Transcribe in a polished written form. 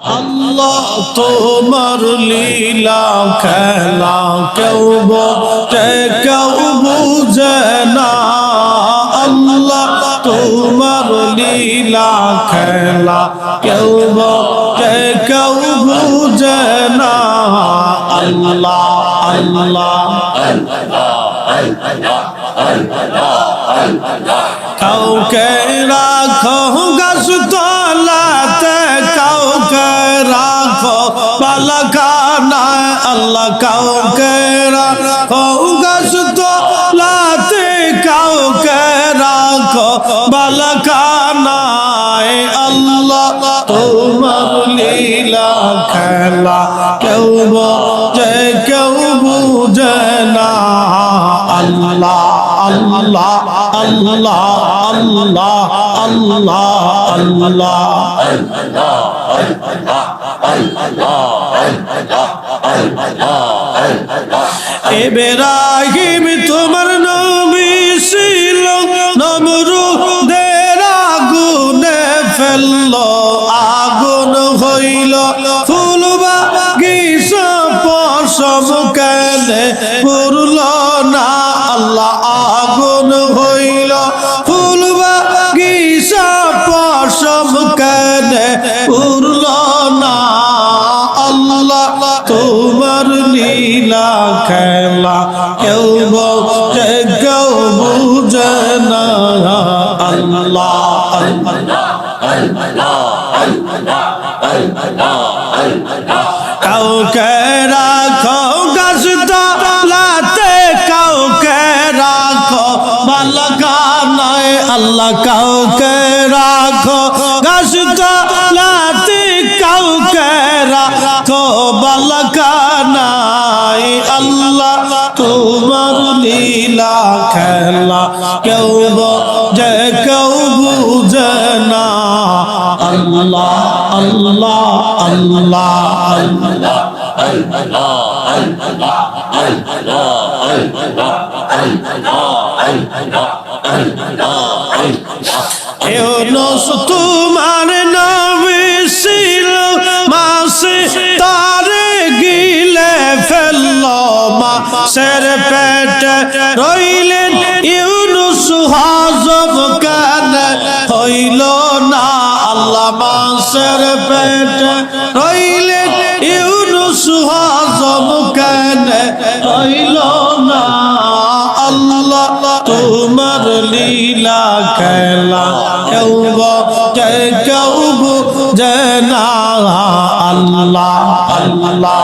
আল্লাহ তোমার লীলা খেলা কেউ বোঝে কেউ বুঝে না। আল্লাহ তোমার লীলা খেলা কেউ বোঝে কেউ বুঝে না। আল্লাহ আল্লাহ কাউকে রাখো গাছ তলাতে, কাউকে রাখো বালাখানায়। আল্লাহ কাউকে রাখো গাছ তলাতে, কাউকে রাখো বালাখানায়। আল্লাহ তোমার লীলা খেলা কেউ বোঝে কেউ বুঝে না। আল্লাহ আল্লাহ আল্লাহ আল্লাহ আল্লাহ ইব্রাহিম তোমার নবী ছিল, নমরুদের আগুনে ফেললো, আগুন হইল ফুল বাগিচা পশম কেনে পুরল না। আল্লাহ আগুন হইল ফুল বাগিচা পশম কেনে পুরল না। আল্লাহ তোমার লীলা খেলা কেউ বোঝে কেউ বুঝে না। আল্লাহ কাউকে রাখো গাছ তলাতে, কাউকে রাখো বালাখানায়। আল্লাহ কাউকে রাখো গাছ তলাতে, কাউকে রাখো বালাখানায়। আল্লাহ তোমার লীলা খেলা কেউ বোঝে কেউ বুঝে না। আল্লাহ আল্লাহ আল্লাহ ইউনূস তোমার নবী ছিল, মাছে তারে গিলে ফেললো, মাছের পেটে রইলেন ইউনূস, হজম কেন হইল না। আল্লাহ মাছের পেটে রইলেন ইউনূস, হজম কেন হইল না। আল্লাহ তোমার লীলা খেলা কেউ বোঝে কেউ বুঝে না। আল্লাহ আল্লাহ